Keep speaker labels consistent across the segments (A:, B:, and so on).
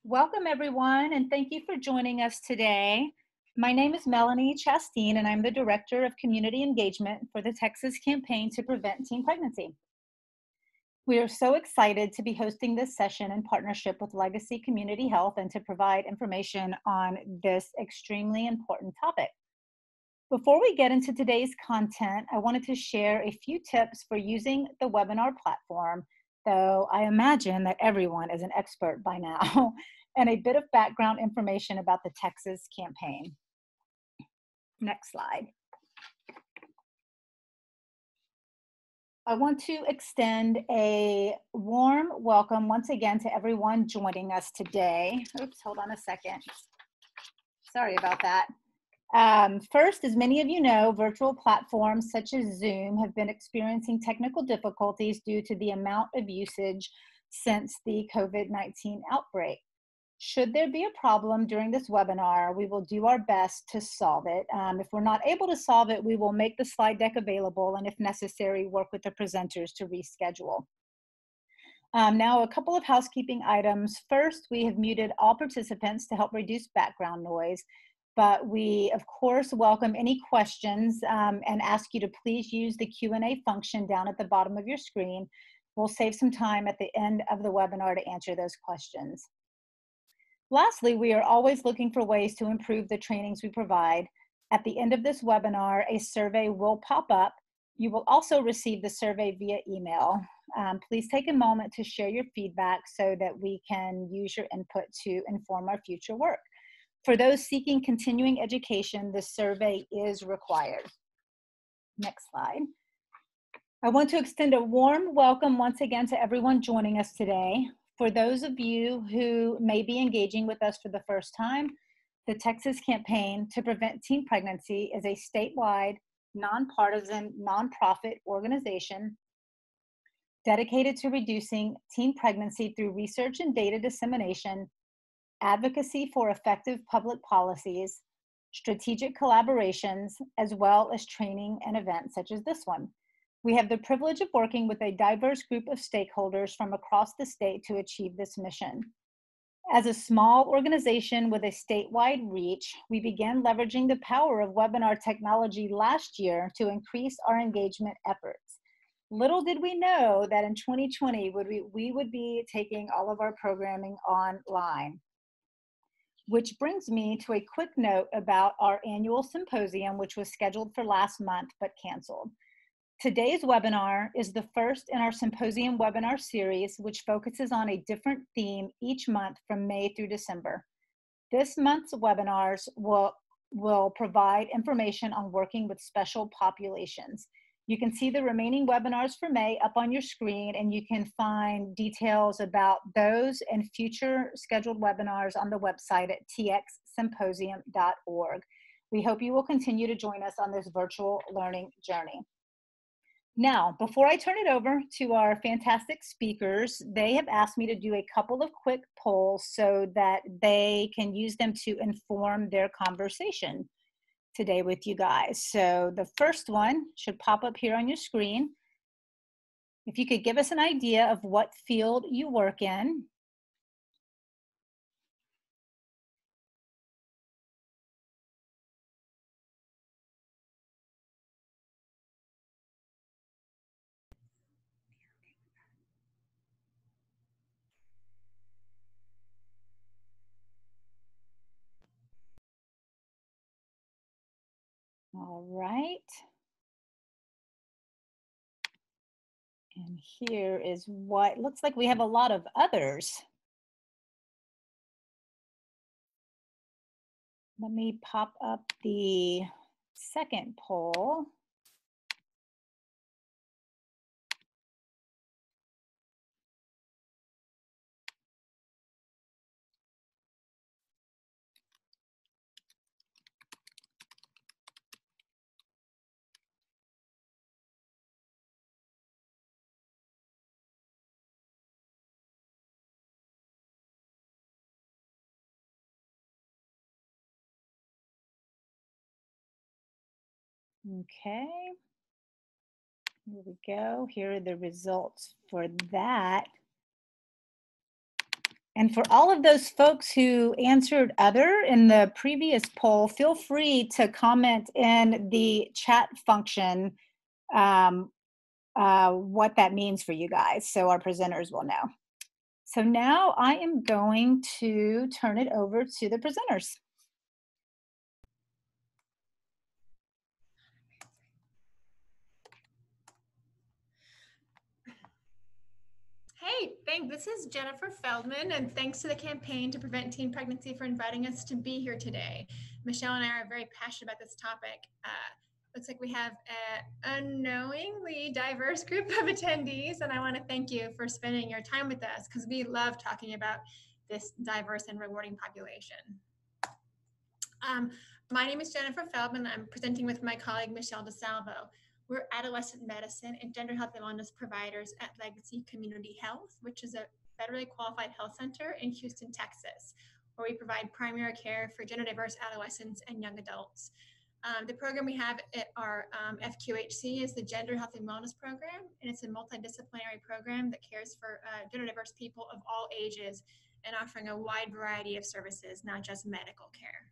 A: Welcome, everyone, and thank you for joining us today. My name is Melanie Chasteen, and I'm the Director of Community Engagement for the Texas Campaign to Prevent Teen Pregnancy. We are so excited to be hosting this session in partnership with Legacy Community Health and to provide information on this extremely important topic. Before we get into today's content, I wanted to share a few tips for using the webinar platform, though I imagine that everyone is an expert by now, and a bit of background information about the Texas campaign. Next slide. I want to extend a warm welcome once again to everyone joining us today. Oops, hold on a second. Sorry about that. First, as many of you know, virtual platforms such as Zoom have been experiencing technical difficulties due to the amount of usage since the COVID-19 outbreak. Should there be a problem during this webinar, we will do our best to solve it. If we're not able to solve it, we will make the slide deck available and if necessary, work with the presenters to reschedule. Now, a couple of housekeeping items. First, we have muted all participants to help reduce background noise. But we, of course, welcome any questions and ask you to please use the Q&A function down at the bottom of your screen. We'll save some time at the end of the webinar to answer those questions. Lastly, we are always looking for ways to improve the trainings we provide. At the end of this webinar, a survey will pop up. You will also receive the survey via email. Please take a moment to share your feedback so that we can use your input to inform our future work. For those seeking continuing education, this survey is required. Next slide. I want to extend a warm welcome once again to everyone joining us today. For those of you who may be engaging with us for the first time, the Texas Campaign to Prevent Teen Pregnancy is a statewide, nonpartisan, nonprofit organization dedicated to reducing teen pregnancy through research and data dissemination, advocacy for effective public policies, strategic collaborations, as well as training and events such as this one. We have the privilege of working with a diverse group of stakeholders from across the state to achieve this mission. As a small organization with a statewide reach, we began leveraging the power of webinar technology last year to increase our engagement efforts. Little did we know that in 2020 we would be taking all of our programming online. Which brings me to a quick note about our annual symposium, which was scheduled for last month but canceled. Today's webinar is the first in our symposium webinar series, which focuses on a different theme each month from May through December. This month's webinars will provide information on working with special populations. You can see the remaining webinars for May up on your screen, and you can find details about those and future scheduled webinars on the website at txsymposium.org. We hope you will continue to join us on this virtual learning journey. Now, before I turn it over to our fantastic speakers, they have asked me to do a couple of quick polls so that they can use them to inform their conversation today with you guys. So the first one should pop up here on your screen. If you could give us an idea of what field you work in. All right. And here is what looks like we have a lot of others. Let me pop up the second poll. Okay, here we go. Here are the results for that. And for all of those folks who answered other in the previous poll, feel free to comment in the chat function what that means for you guys, so our presenters will know. So now I am going to turn it over to the presenters.
B: Hey, this is Jennifer Feldmann, and thanks to the Campaign to Prevent Teen Pregnancy for inviting us to be here today. Michelle and I are very passionate about this topic. Looks like we have an unknowingly diverse group of attendees, and I want to thank you for spending your time with us because we love talking about this diverse and rewarding population. My name is Jennifer Feldmann. I'm presenting with my colleague, Michelle DeSalvo. We're adolescent medicine and gender health and wellness providers at Legacy Community Health, which is a federally qualified health center in Houston, Texas, where we provide primary care for gender diverse adolescents and young adults. The program we have at our FQHC is the Gender Health and Wellness Program, and it's a multidisciplinary program that cares for gender diverse people of all ages and offering a wide variety of services, not just medical care.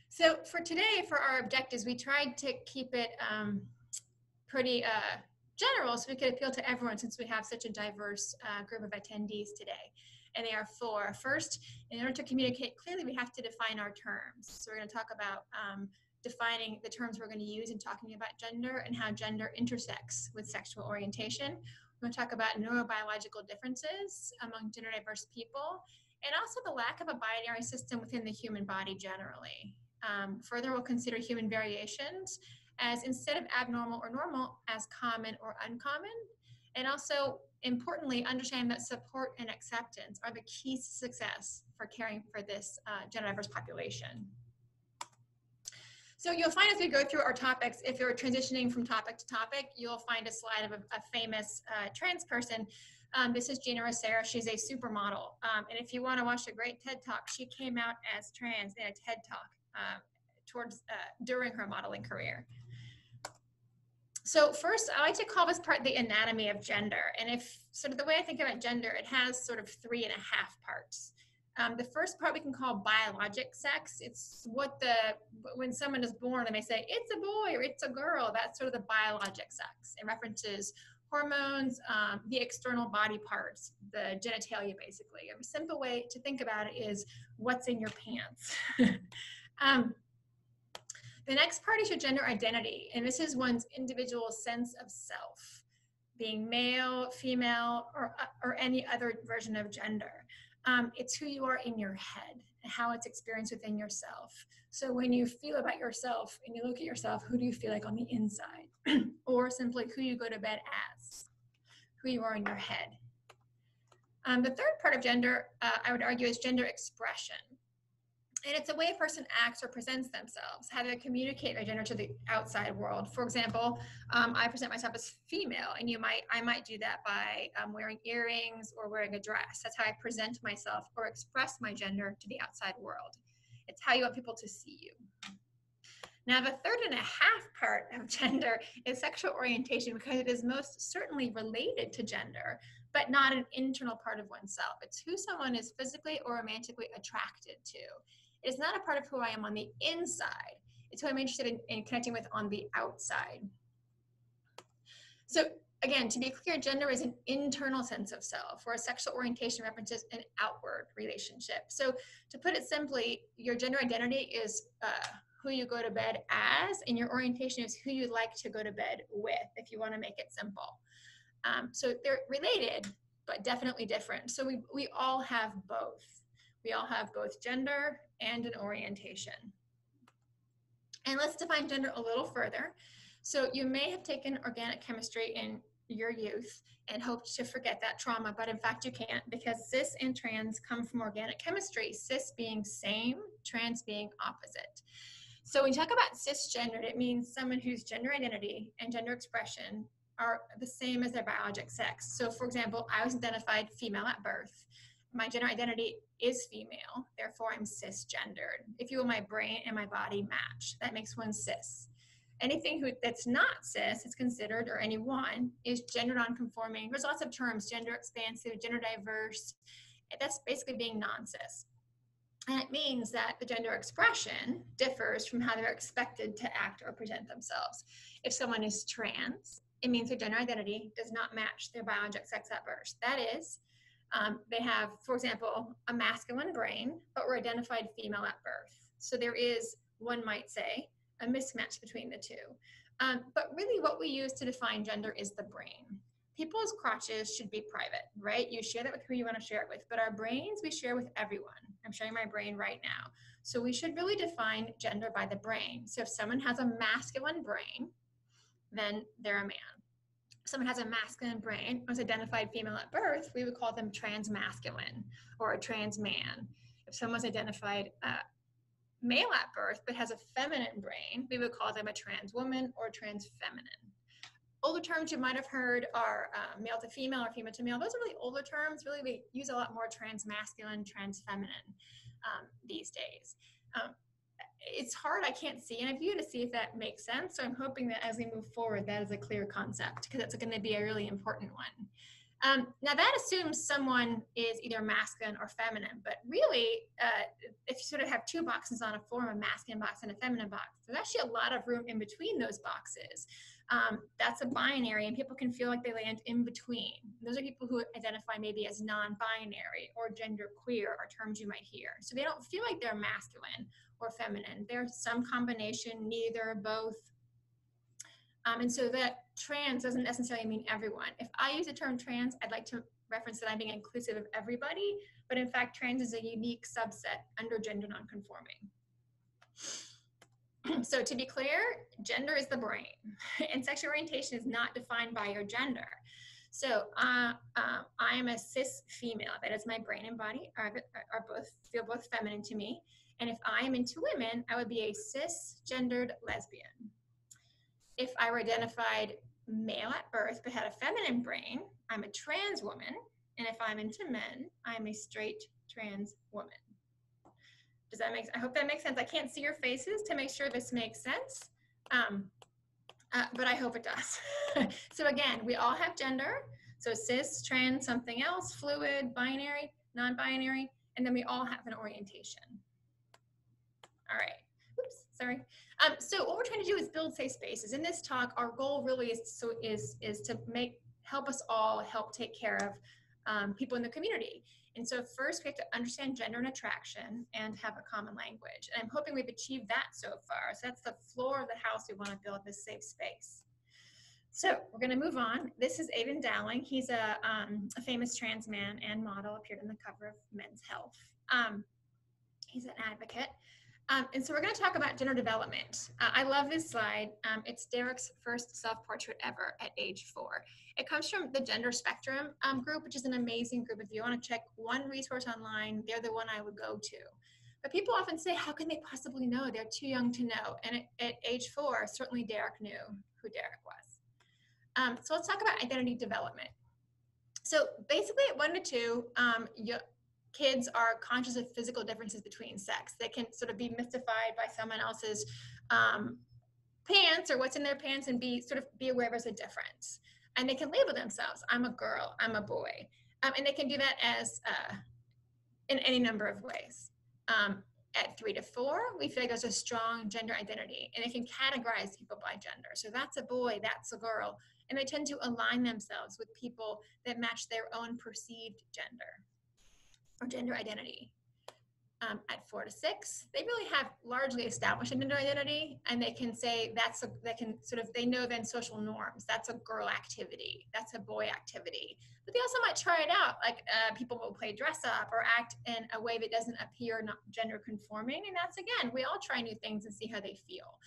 B: So for today, for our objectives, we tried to keep it pretty general so we could appeal to everyone since we have such a diverse group of attendees today. And they are four. First, in order to communicate clearly, we have to define our terms. So we're going to talk about defining the terms we're going to use in talking about gender and how gender intersects with sexual orientation. We're going to talk about neurobiological differences among gender diverse people, and also the lack of a binary system within the human body generally. Further, we'll consider human variations as instead of abnormal or normal as common or uncommon. And also, importantly, understand that support and acceptance are the keys to success for caring for this gender diverse population. So you'll find as we go through our topics, if you're transitioning from topic to topic, you'll find a slide of a famous trans person. This is Gina Rosero. She's a supermodel. And if you want to watch a great TED Talk, she came out as trans in a TED Talk during her modeling career. So first, I like to call this part the anatomy of gender. And if sort of the way I think about gender, it has sort of 3.5 parts. The first part we can call biologic sex. It's when someone is born and they say, it's a boy or it's a girl, that's sort of the biologic sex. It references hormones, the external body parts, the genitalia, basically. A simple way to think about it is what's in your pants. The next part is your gender identity, and this is one's individual sense of self, being male, female, or any other version of gender. It's who you are in your head and how it's experienced within yourself. So when you feel about yourself and you look at yourself, who do you feel like on the inside? Or simply who you go to bed as, who you are in your head. The third part of gender, I would argue, is gender expression. And it's a way a person acts or presents themselves, how they communicate their gender to the outside world. For example, I present myself as female, and I might do that by wearing earrings or wearing a dress. That's how I present myself or express my gender to the outside world. It's how you want people to see you. Now, the 3.5 part of gender is sexual orientation, because it is most certainly related to gender, but not an internal part of oneself. It's who someone is physically or romantically attracted to. It's not a part of who I am on the inside. It's who I'm interested in connecting with on the outside. So again, to be clear, gender is an internal sense of self, whereas sexual orientation references an outward relationship. So to put it simply, your gender identity is who you go to bed as, and your orientation is who you'd like to go to bed with, if you want to make it simple. So they're related, but definitely different. So we all have both. We all have both gender and an orientation. And let's define gender a little further. So you may have taken organic chemistry in your youth and hoped to forget that trauma, but in fact you can't, because cis and trans come from organic chemistry, cis being same, trans being opposite. So when you talk about cisgendered, it means someone whose gender identity and gender expression are the same as their biologic sex. So for example, I was identified female at birth. My gender identity is female, therefore I'm cisgendered. If you will, my brain and my body match. That makes one cis. Anything that's not cis is considered, or anyone, is gender nonconforming. There's lots of terms: gender expansive, gender diverse. That's basically being non-cis. And it means that the gender expression differs from how they're expected to act or present themselves. If someone is trans, it means their gender identity does not match their biological sex at birth. That is, they have, for example, a masculine brain, but were identified female at birth. So there is, one might say, a mismatch between the two. But really what we use to define gender is the brain. People's crotches should be private, right? You share that with who you want to share it with, but our brains we share with everyone. I'm sharing my brain right now. So we should really define gender by the brain. So if someone has a masculine brain, then they're a man. If someone has a masculine brain, was identified female at birth, we would call them transmasculine or a trans man. If someone's identified male at birth but has a feminine brain, we would call them a trans woman or trans feminine. Older terms you might have heard are male to female or female to male. Those are really older terms. Really, we use a lot more transmasculine, transfeminine these days. It's hard, I can't see, and I view to see if that makes sense. So I'm hoping that as we move forward, that is a clear concept, because it's going to be a really important one. Now that assumes someone is either masculine or feminine, but really, if you sort of have two boxes on a form, a masculine box and a feminine box, there's actually a lot of room in between those boxes. That's a binary, and people can feel like they land in between. Those are people who identify maybe as non-binary or genderqueer, are terms you might hear. So they don't feel like they're masculine or feminine. They're some combination, neither, both. And so that trans doesn't necessarily mean everyone. If I use the term trans, I'd like to reference that I'm being inclusive of everybody, but in fact, trans is a unique subset under gender nonconforming. So to be clear, gender is the brain, and sexual orientation is not defined by your gender. So I am a cis female. That is, my brain and body feel both feminine to me. And if I am into women, I would be a cisgendered lesbian. If I were identified male at birth but had a feminine brain, I'm a trans woman. And if I'm into men, I'm a straight trans woman. Does that make sense? I hope that makes sense. I can't see your faces to make sure this makes sense, but I hope it does. So again, we all have gender. So cis, trans, something else, fluid, binary, non-binary, and then we all have an orientation. All right. Oops, sorry. So what we're trying to do is build safe spaces. In this talk, our goal really is to help us all help take care of people in the community. And so first we have to understand gender and attraction and have a common language. And I'm hoping we've achieved that so far. So that's the floor of the house we want to build, this safe space. So we're going to move on. This is Aydian Dowling. He's a famous trans man and model, appeared on the cover of Men's Health. He's an advocate. And so we're going to talk about gender development. I love this slide. It's Derek's first self-portrait ever at age 4. It comes from the Gender Spectrum group, which is an amazing group. If you want to check one resource online, they're the one I would go to. But people often say, how can they possibly know? They're too young to know. And at age 4, certainly Derek knew who Derek was. So let's talk about identity development. So basically at 1 to 2, kids are conscious of physical differences between sex. They can sort of be mystified by someone else's pants or what's in their pants and be aware there's a difference. And they can label themselves, I'm a girl, I'm a boy. And they can do that as in any number of ways. At 3 to 4, we feel like there's a strong gender identity, and they can categorize people by gender. So that's a boy, that's a girl. And they tend to align themselves with people that match their own perceived gender or gender identity. At 4 to 6, they really have largely established a gender identity, and they can say they know then social norms. That's a girl activity, that's a boy activity. But they also might try it out, like people will play dress up or act in a way that doesn't appear not gender conforming. And that's, again, we all try new things and see how they feel.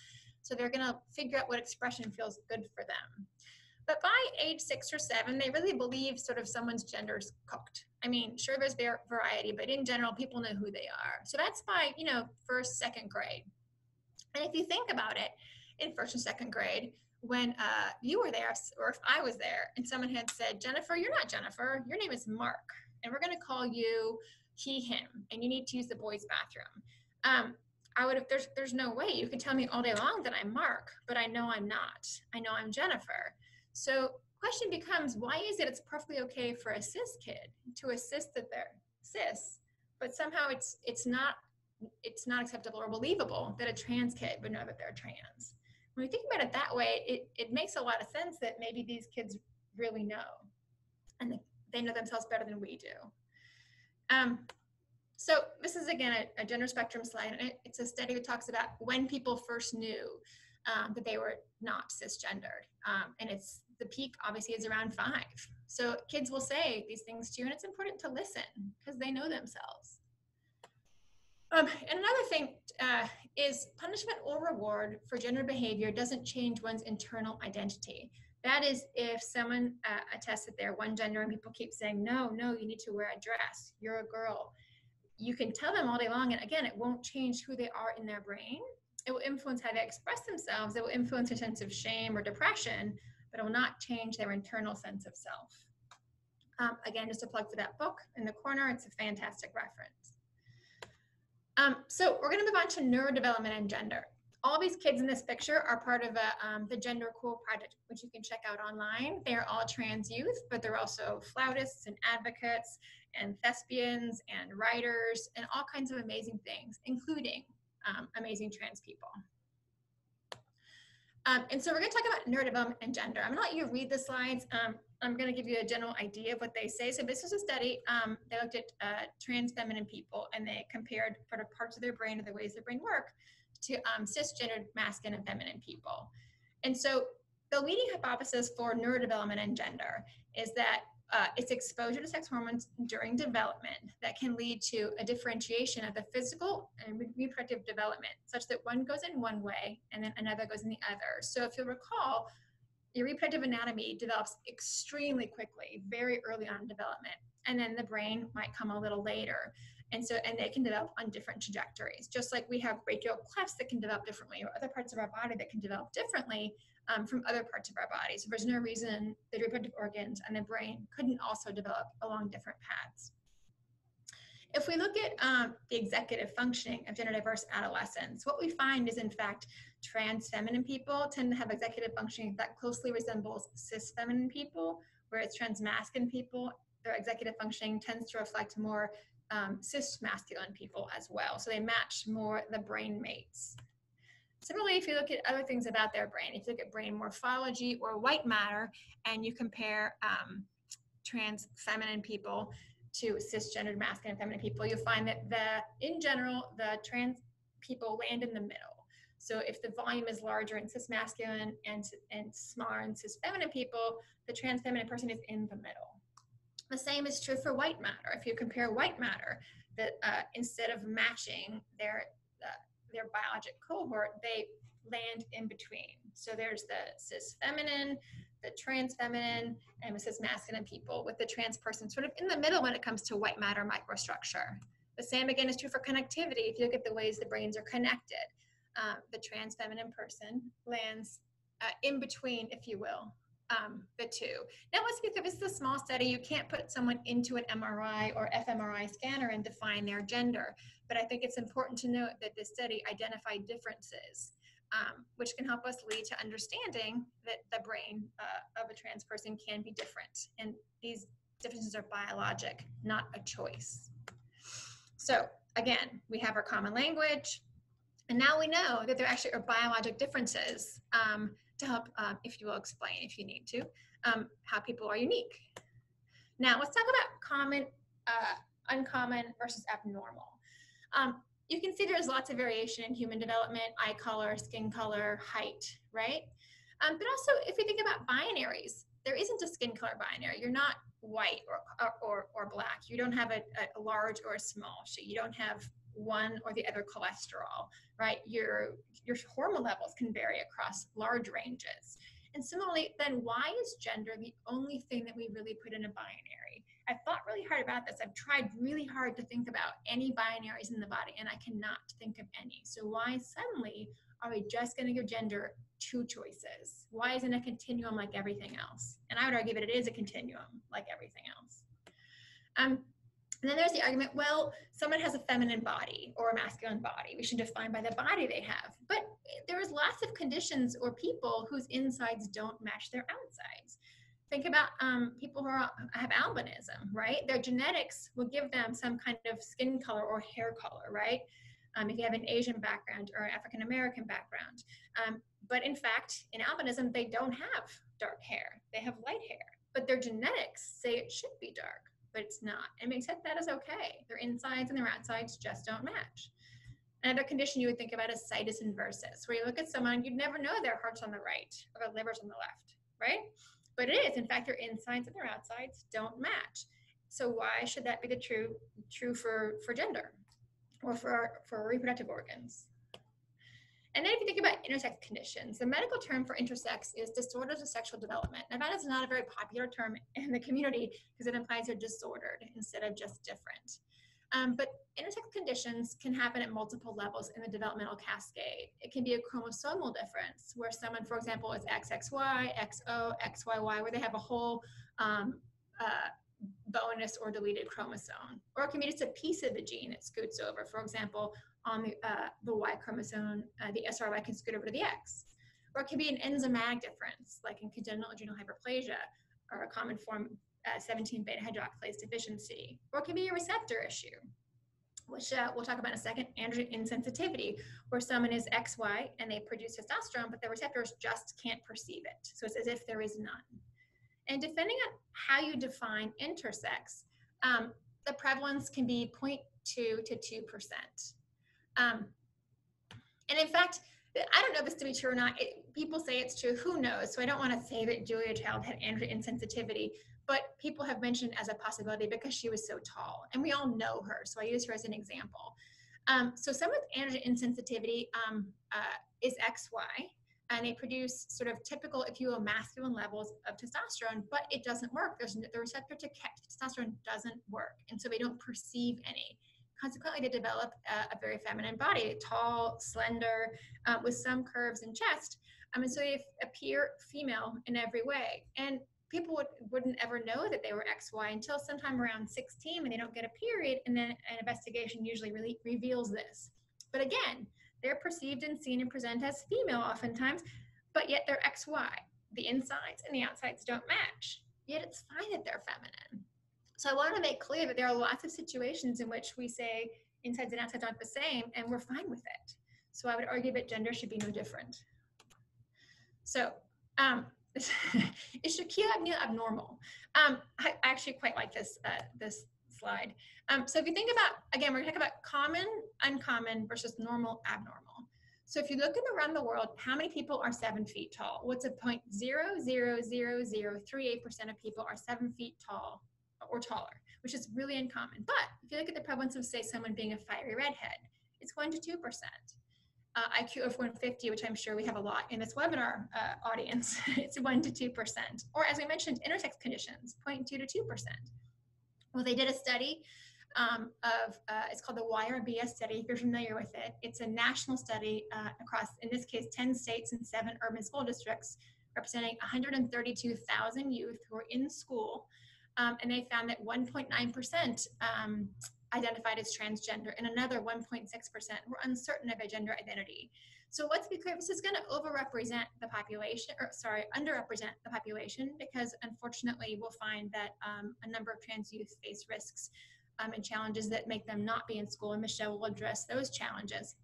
B: So they're gonna figure out what expression feels good for them. But by age 6 or 7, they really believe sort of someone's gender's cooked. I mean, sure, there's variety, but in general, people know who they are. So that's by, 1st, 2nd grade. And if you think about it, in 1st and 2nd grade, when you were there, or if I was there, and someone had said, Jennifer, you're not Jennifer, your name is Mark, and we're gonna call you he, him, and you need to use the boys' bathroom. there's no way. You can tell me all day long that I'm Mark, but I know I'm not. I know I'm Jennifer. So question becomes, why is it it's perfectly okay for a cis kid to assist that they're cis, but somehow it's not acceptable or believable that a trans kid would know that they're trans? When we think about it that way, it makes a lot of sense that maybe these kids really know, and they know themselves better than we do. So this is, again, a gender spectrum slide, and it's a study that talks about when people first knew that they were not cisgendered. And the peak, obviously, is around 5. So kids will say these things to you, and it's important to listen because they know themselves. And another thing is punishment or reward for gender behavior doesn't change one's internal identity. That is, if someone attests that they're one gender and people keep saying, no, you need to wear a dress, you're a girl. You can tell them all day long, and again, it won't change who they are in their brain. It will influence how they express themselves. It will influence their sense of shame or depression, but it will not change their internal sense of self. Again, just a plug for that book in the corner. It's a fantastic reference. So we're going to move on to neurodevelopment and gender. All these kids in this picture are part of the Gender Cool Project, which you can check out online. They're all trans youth, but they're also flautists and advocates and thespians and writers and all kinds of amazing things, including amazing trans people. And so we're going to talk about neurodevelopment and gender. I'm going to let you read the slides. I'm going to give you a general idea of what they say. So this is a study. They looked at trans feminine people, and they compared sort of parts of their brain or the ways their brain work to cisgendered masculine and feminine people. And so the leading hypothesis for neurodevelopment and gender is that it's exposure to sex hormones during development that can lead to a differentiation of the physical and reproductive development, such that one goes in one way and then another goes in the other. So if you'll recall, your reproductive anatomy develops extremely quickly, very early on in development, and then the brain might come a little later. And they can develop on different trajectories, just like we have brachial clefts that can develop differently, or other parts of our body that can develop differently from other parts of our body. So there's no reason the reproductive organs and the brain couldn't also develop along different paths. If we look at the executive functioning of gender diverse adolescents, what we find is, in fact, trans feminine people tend to have executive functioning that closely resembles cis feminine people, whereas trans masculine people, their executive functioning tends to reflect more cis masculine people as well. So they match more the brain mates. Similarly, if you look at other things about their brain, if you look at brain morphology or white matter, and you compare trans feminine people to cisgendered masculine and feminine people, you'll find that in general, the trans people land in the middle. So if the volume is larger in cis masculine and smaller in cis feminine people, the trans feminine person is in the middle. The same is true for white matter. If you compare white matter, that instead of matching their biologic cohort, they land in between. So there's the cis feminine, the trans feminine, and the cis masculine people, with the trans person sort of in the middle when it comes to white matter microstructure. The same again is true for connectivity. If you look at the ways the brains are connected, the trans feminine person lands in between, if you will, the two. Now let's be clear, this is a small study. You can't put someone into an MRI or fMRI scanner and define their gender. But I think it's important to note that this study identified differences, which can help us lead to understanding that the brain of a trans person can be different. And these differences are biologic, not a choice. So again, we have our common language. And now we know that there actually are biologic differences to help, if you will, explain, if you need to, how people are unique. Now let's talk about common, uncommon versus abnormal. You can see there's lots of variation in human development, eye color, skin color, height, right? But also, if you think about binaries, there isn't a skin color binary. You're not white or black. You don't have a large or a small. So you don't have one or the other cholesterol, right? Your hormone levels can vary across large ranges. And similarly, then why is gender the only thing that we really put in a binary? I've thought really hard about this. I've tried really hard to think about any binaries in the body, and I cannot think of any. So why suddenly are we just going to give gender 2 choices? Why isn't it a continuum like everything else? And I would argue that it is a continuum like everything else. And then there's the argument, well, someone has a feminine body or a masculine body. We should define by the body they have. But there is lots of conditions or people whose insides don't match their outsides. Think about people who have albinism, right? Their genetics will give them some kind of skin color or hair color, right? If you have an Asian background or an African American background. But in fact, in albinism, they don't have dark hair. They have light hair. But their genetics say it should be dark, but it's not. And we accept that as okay. Their insides and their outsides just don't match. Another condition you would think about is situs inversus, where you look at someone, you'd never know their heart's on the right or their liver's on the left, right? But it is. In fact, their insides and their outsides don't match. So why should that be the true for gender or for reproductive organs? And then if you think about intersex conditions, the medical term for intersex is disorders of sexual development. Now that is not a very popular term in the community because it implies you're disordered instead of just different. But intersex conditions can happen at multiple levels in the developmental cascade. It can be a chromosomal difference where someone, for example, is XXY, XO, XYY, where they have a whole bonus or deleted chromosome. Or it can be just a piece of the gene that scoots over. For example, on the Y chromosome, the SRY can scoot over to the X. Or it can be an enzymatic difference, like in congenital adrenal hyperplasia, or a common form 17 beta hydroxylase deficiency. Or it can be a receptor issue, which we'll talk about in a second, androgen insensitivity, where someone is XY and they produce testosterone, but the receptors just can't perceive it. So it's as if there is none. And depending on how you define intersex, the prevalence can be 0.2 to 2%. And in fact, I don't know if this to be true or not. People say it's true. Who knows? So I don't want to say that Julia Child had androgen insensitivity, but people have mentioned it as a possibility because she was so tall. And we all know her, so I use her as an example. So someone with androgen insensitivity is XY, and they produce sort of typical, if you will, masculine levels of testosterone, but it doesn't work. The receptor to testosterone doesn't work, and so they don't perceive any. Consequently, they develop a very feminine body, tall, slender, with some curves in chest. And so they appear female in every way. And people wouldn't ever know that they were XY until sometime around 16 when they don't get a period, and then an investigation usually really reveals this. But again, they're perceived and seen and presented as female oftentimes, but yet they're XY. The insides and the outsides don't match, yet it's fine that they're feminine. So I want to make clear that there are lots of situations in which we say insides and outsides aren't the same, and we're fine with it. So I would argue that gender should be no different. So is Shaquille abnormal? I actually quite like this slide. So if you think about, again, we're going to talk about common, uncommon versus normal, abnormal. So if you look around the world, how many people are 7 feet tall? What's a 0.00038% of people are 7 feet tall or taller, which is really uncommon. But if you look at the prevalence of, say, someone being a fiery redhead, it's 1 to 2%. IQ of 150, which I'm sure we have a lot in this webinar audience, it's 1 to 2%. Or as we mentioned, intersex conditions, 0.2 to 2%. Well, they did a study it's called the YRBS study, if you're familiar with it. It's a national study across, in this case, 10 states and 7 urban school districts, representing 132,000 youth who are in school. And they found that 1.9% identified as transgender, and another 1.6% were uncertain of their gender identity. So let's be clear, this is going to overrepresent the population, or sorry, underrepresent the population, because unfortunately we'll find that a number of trans youth face risks and challenges that make them not be in school, and Michelle will address those challenges.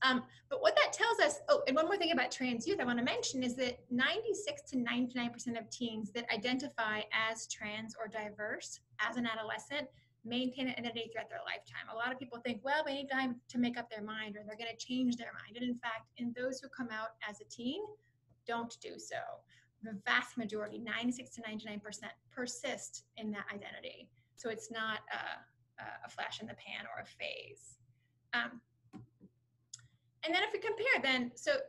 B: But what that tells us, oh, and one more thing about trans youth I want to mention is that 96 to 99% of teens that identify as trans or diverse as an adolescent maintain an identity throughout their lifetime. A lot of people think, well, they need time to make up their mind, or they're going to change their mind. And in fact, in those who come out as a teen, don't do so. The vast majority, 96 to 99%, persist in that identity. So it's not a flash in the pan or a phase. And then if we compare then, so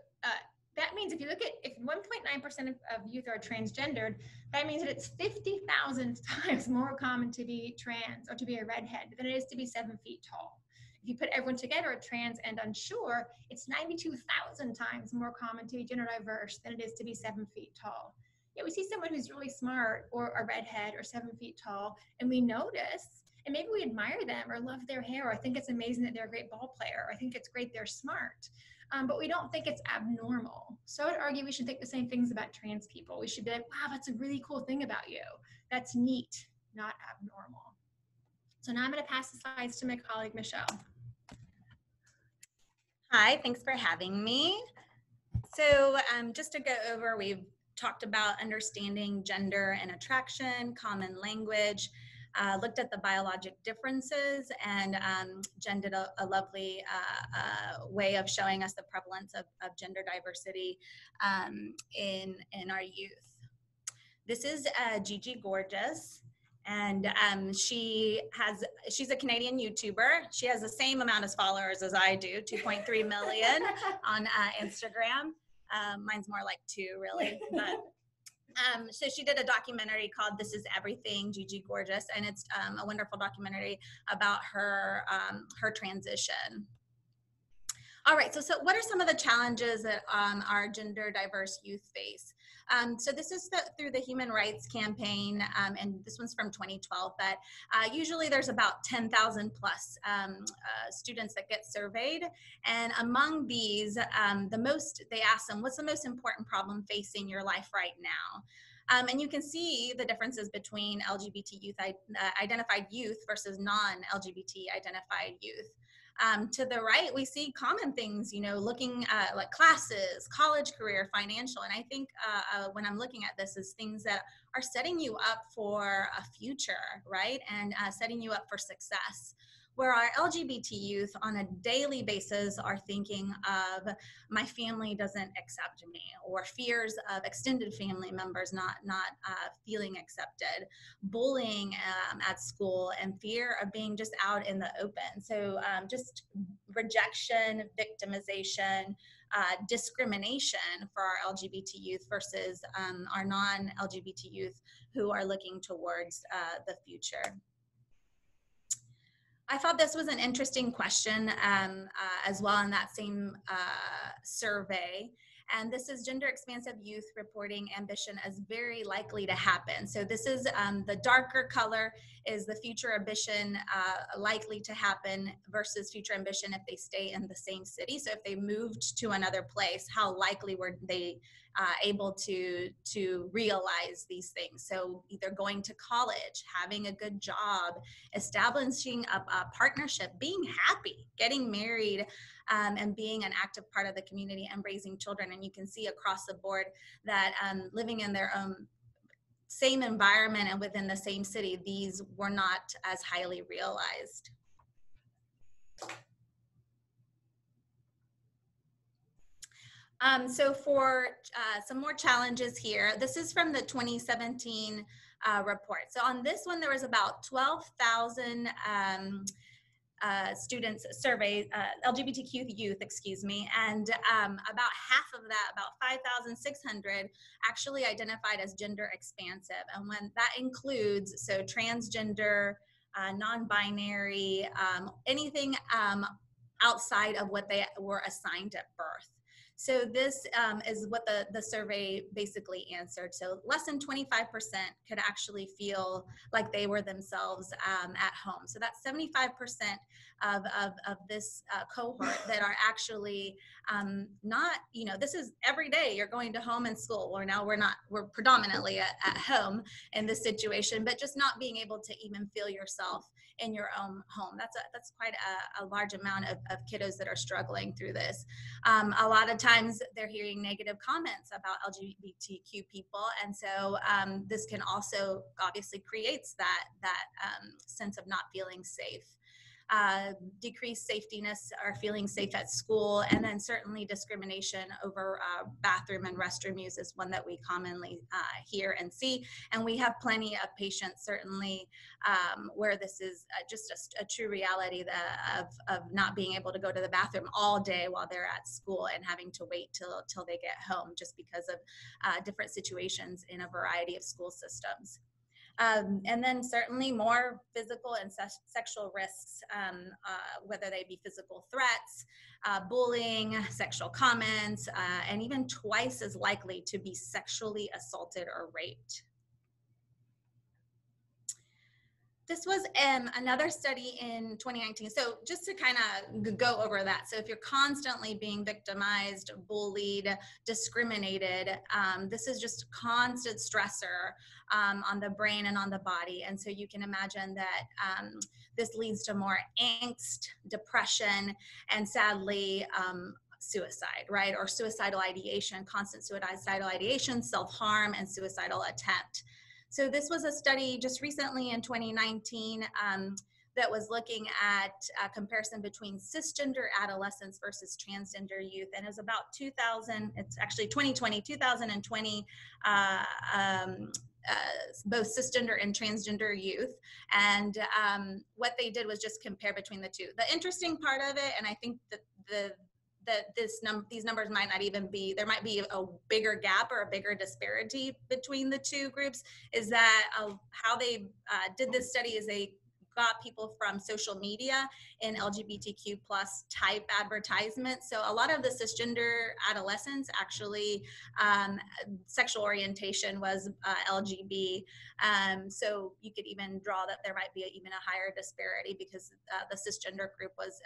B: that means if you look at, if 1.9% of youth are transgendered, that means that it's 50,000 times more common to be trans or to be a redhead than it is to be 7 feet tall. If you put everyone together, trans and unsure, it's 92,000 times more common to be gender diverse than it is to be 7 feet tall. Yet we see someone who's really smart or a redhead or 7 feet tall, and we notice, And maybe we admire them or love their hair, or I think it's amazing that they're a great ball player, or I think it's great they're smart. But we don't think it's abnormal. So I would argue we should think the same things about trans people. We should be like, wow, that's a really cool thing about you. That's neat, not abnormal. So now I'm going to pass the slides to my colleague, Michelle.
C: Hi, thanks for having me. So just to go over, we've talked about understanding gender and attraction, common language, looked at the biologic differences, and Jen did a lovely way of showing us the prevalence of gender diversity in our youth. This is Gigi Gorgeous. And she's a Canadian YouTuber. She has the same amount of followers as I do, 2.3 million on Instagram. Mine's more like 2, really. But so she did a documentary called "This Is Everything," Gigi Gorgeous, and it's a wonderful documentary about her transition. All right, so what are some of the challenges that our gender diverse youth face? So this is through the Human Rights Campaign, and this one's from 2012, but usually there's about 10,000 plus students that get surveyed. And among these, they ask them, what's the most important problem facing your life right now? And you can see the differences between LGBT youth identified youth versus non-LGBT identified youth. To the right, we see common things, looking at like classes, college career, financial. And I think when I'm looking at this is things that are setting you up for a future, right? And setting you up for success. Where our LGBT youth on a daily basis are thinking of my family doesn't accept me, or fears of extended family members not feeling accepted, bullying at school, and fear of being just out in the open. So just rejection, victimization, discrimination for our LGBT youth versus our non-LGBT youth who are looking towards the future. I thought this was an interesting question as well in that same survey. And this is gender expansive youth reporting ambition as very likely to happen. So this is the darker color is the future ambition likely to happen versus future ambition if they stay in the same city. So if they moved to another place, how likely were they able to realize these things? So either going to college, having a good job, establishing a partnership, being happy, getting married, and being an active part of the community and raising children. And you can see across the board that living in their own same environment and within the same city, these were not as highly realized. So for some more challenges here, this is from the 2017 report. So on this one, there was about 12,000 students surveyed, LGBTQ youth, and about half of that, about 5,600, actually identified as gender expansive. And when that includes, so transgender, non-binary, anything outside of what they were assigned at birth. So this is what the survey basically answered. So less than 25% could actually feel like they were themselves at home. So that's 75% of this cohort that are actually not, this is every day you're going to home and school, or now we're predominantly at home in this situation, but just not being able to even feel yourself in your own home. That's quite a large amount of kiddos that are struggling through this. A lot of times they're hearing negative comments about LGBTQ people, and so this can also obviously creates that sense of not feeling safe. Decreased safetiness or feeling safe at school, and then certainly discrimination over bathroom and restroom use is one that we commonly hear and see. And we have plenty of patients certainly where this is just a true reality of not being able to go to the bathroom all day while they're at school and having to wait till they get home just because of different situations in a variety of school systems. And then certainly more physical and sexual risks, whether they be physical threats, bullying, sexual comments, and even twice as likely to be sexually assaulted or raped. This was another study in 2019. So just to kind of go over that. So if you're constantly being victimized, bullied, discriminated, this is just constant stressor on the brain and on the body. And so you can imagine that this leads to more angst, depression, and sadly, suicide, right? Or suicidal ideation, constant suicidal ideation, self-harm, and suicidal attempt. So this was a study just recently in 2019 that was looking at a comparison between cisgender adolescents versus transgender youth. And it was about 2020, both cisgender and transgender youth. And what they did was just compare between the two. The interesting part of it, and I think that these numbers might not even be, there might be a bigger gap or a bigger disparity between the two groups, is that how they did this study is they got people from social media in LGBTQ plus type advertisements. So a lot of the cisgender adolescents actually sexual orientation was LGB. So you could even draw that there might be even a higher disparity because the cisgender group was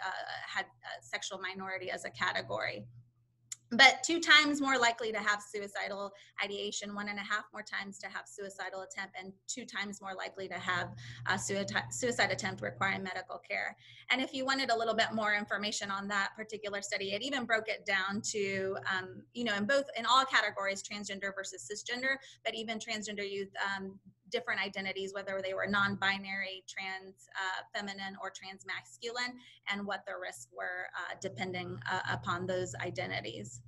C: had sexual minority as a category. But 2 times more likely to have suicidal ideation, 1.5 more times to have suicidal attempt, and 2 times more likely to have a suicide attempt requiring medical care. And if you wanted a little bit more information on that particular study, it even broke it down to, you know, in all categories, transgender versus cisgender, but even transgender youth, different identities, whether they were non-binary, trans feminine, or trans masculine, and what the risks were depending upon those identities.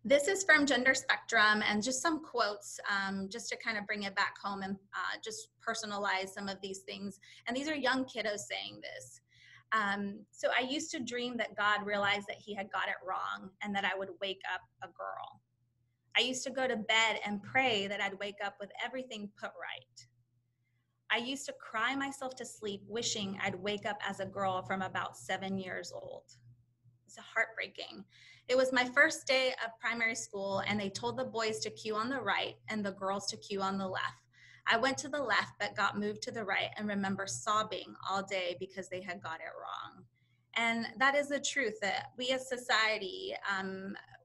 C: This is from Gender Spectrum, and just some quotes just to kind of bring it back home and just personalize some of these things. And these are young kiddos saying this. So I used to dream that God realized that he had got it wrong and that I would wake up a girl. I used to go to bed and pray that I'd wake up with everything put right. I used to cry myself to sleep wishing I'd wake up as a girl from about 7 years old. It's heartbreaking. It was my first day of primary school, and they told the boys to queue on the right and the girls to queue on the left. I went to the left but got moved to the right and remember sobbing all day because they had got it wrong. And that is the truth, that we as society,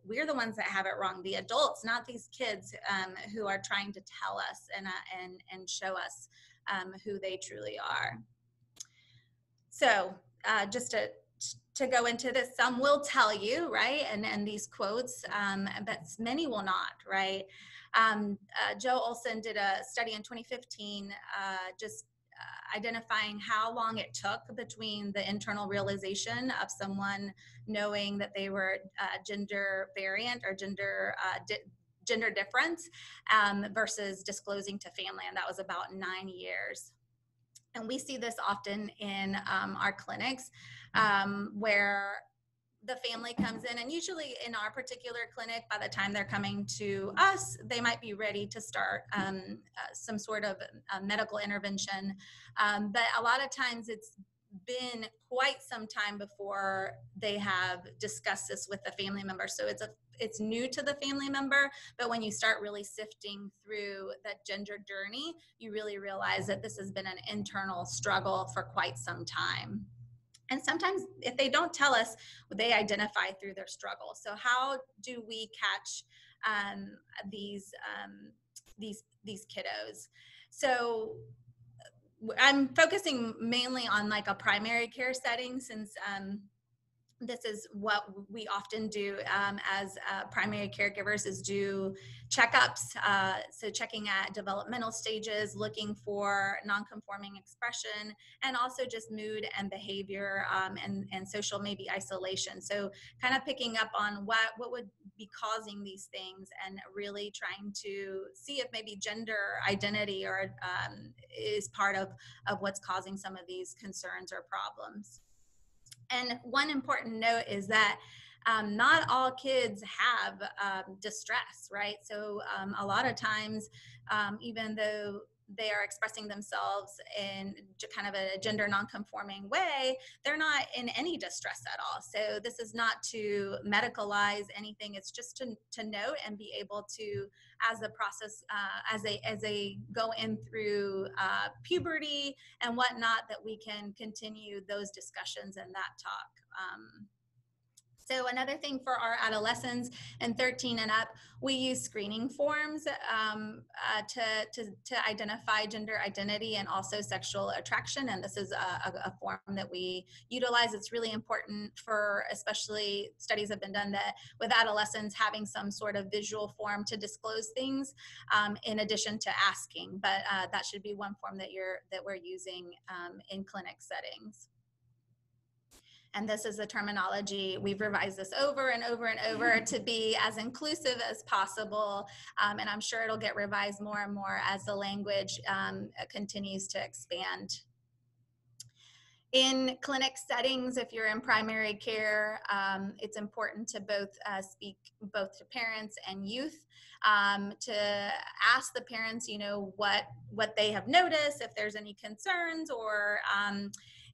C: we're the ones that have it wrong, the adults, not these kids who are trying to tell us and show us who they truly are. So just to go into this, some will tell you, right, and these quotes, but many will not, right? Joe Olson did a study in 2015 just identifying how long it took between the internal realization of someone knowing that they were gender variant or gender different versus disclosing to family, and that was about 9 years. And we see this often in our clinics where the family comes in, and usually in our particular clinic, by the time they're coming to us, they might be ready to start some sort of medical intervention. But a lot of times it's been quite some time before they have discussed this with the family member. So it's new to the family member, but when you start really sifting through that gender journey, you really realize that this has been an internal struggle for quite some time. And sometimes if they don't tell us, they identify through their struggle. So how do we catch these kiddos? So I'm focusing mainly on like a primary care setting, since this is what we often do as primary caregivers, is do checkups. So checking at developmental stages, looking for non-conforming expression, and also just mood and behavior and social maybe isolation. So kind of picking up on what would be causing these things, and really trying to see if maybe gender identity or is part of what's causing some of these concerns or problems. And one important note is that not all kids have distress, right? So a lot of times, even though they are expressing themselves in kind of a gender nonconforming way, they're not in any distress at all. So this is not to medicalize anything. It's just to note and be able to, as the process, as they go in through puberty and whatnot, that we can continue those discussions and that talk. So another thing for our adolescents and 13 and up, we use screening forms to identify gender identity and also sexual attraction. And this is a form that we utilize. It's really important for, especially studies have been done that with adolescents having some sort of visual form to disclose things in addition to asking. But that should be one form that we're using in clinic settings. And this is the terminology. We've revised this over and over and over to be as inclusive as possible. And I'm sure it'll get revised more and more as the language continues to expand. In clinic settings, if you're in primary care, it's important to speak both to parents and youth, to ask the parents, what they have noticed, if there's any concerns, or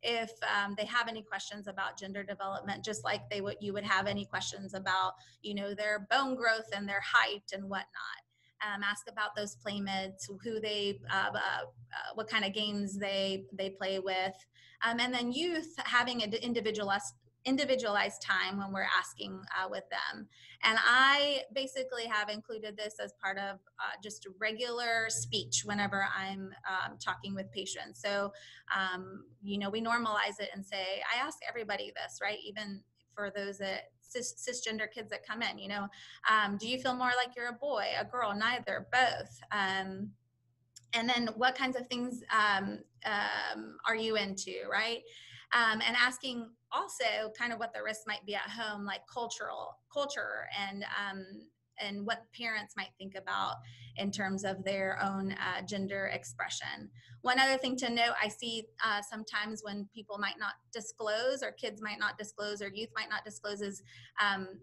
C: if they have any questions about gender development, just like you would have any questions about, their bone growth and their height and whatnot. Ask about those playmates, who they, what kind of games they play with, and then youth having an individualized time when we're asking with them. And I basically have included this as part of just regular speech whenever I'm talking with patients. So, we normalize it and say, I ask everybody this, right? Even for those that cisgender kids that come in, do you feel more like you're a boy, a girl, neither, both? And then what kinds of things are you into, right? And asking also kind of what the risks might be at home, like culture and what parents might think about in terms of their own gender expression. One other thing to note, I see sometimes when people might not disclose, or kids might not disclose, or youth might not disclose, is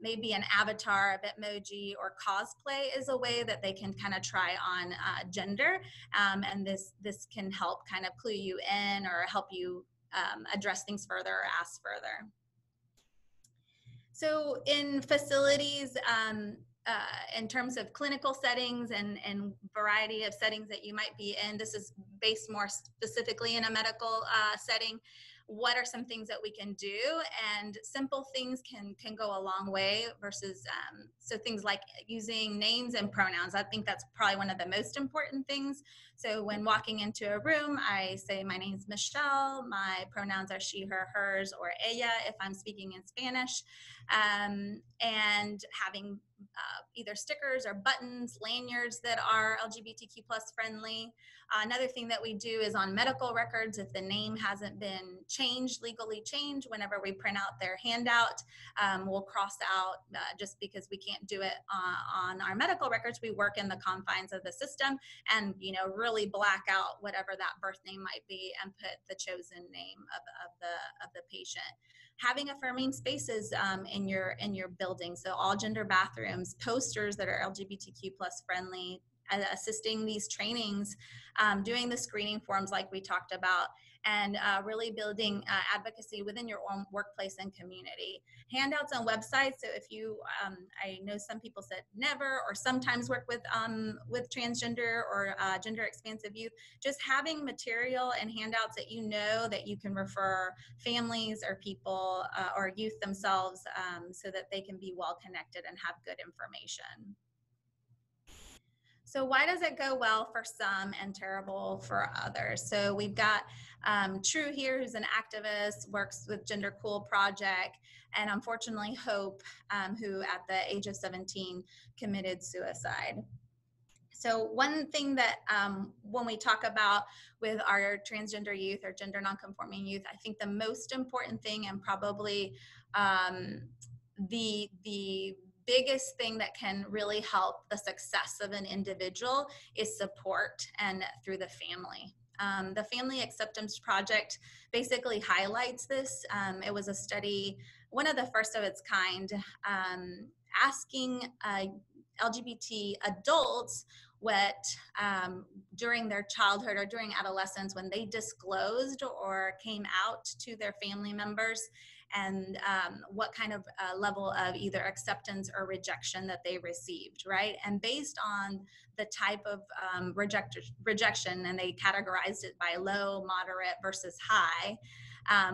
C: maybe an avatar, a Bitmoji, or cosplay is a way that they can kind of try on gender. And this can help kind of clue you in or help you address things further or ask further. So in facilities, in terms of clinical settings and variety of settings that you might be in, this is based more specifically in a medical setting. What are some things that we can do? And simple things can go a long way versus, so things like using names and pronouns. I think that's probably one of the most important things. So when walking into a room, I say, my name's Michelle, my pronouns are she, her, hers, or ella if I'm speaking in Spanish. And having either stickers or buttons, lanyards that are LGBTQ+ friendly. Another thing that we do is on medical records, if the name hasn't been changed, legally changed, whenever we print out their handout, we'll cross out, just because we can't do it on our medical records. We work in the confines of the system and, really black out whatever that birth name might be and put the chosen name of the patient. Having affirming spaces in your building, so all gender bathrooms, posters that are LGBTQ+ friendly, assisting these trainings, doing the screening forms like we talked about, and really building advocacy within your own workplace and community. Handouts on websites. So if you, I know some people said never or sometimes work with transgender or gender expansive youth, just having material and handouts that that you can refer families or people or youth themselves so that they can be well connected and have good information. So why does it go well for some and terrible for others? So we've got True here, who's an activist, works with Gender Cool Project, and unfortunately Hope, who at the age of 17 committed suicide. So one thing that when we talk about with our transgender youth or gender nonconforming youth, I think the most important thing and probably the biggest thing that can really help the success of an individual is support, and through the family. The Family Acceptance Project basically highlights this. It was a study, one of the first of its kind, asking LGBT adults what during their childhood or during adolescence, when they disclosed or came out to their family members, and what kind of level of either acceptance or rejection that they received, right? And based on the type of rejection, and they categorized it by low, moderate versus high,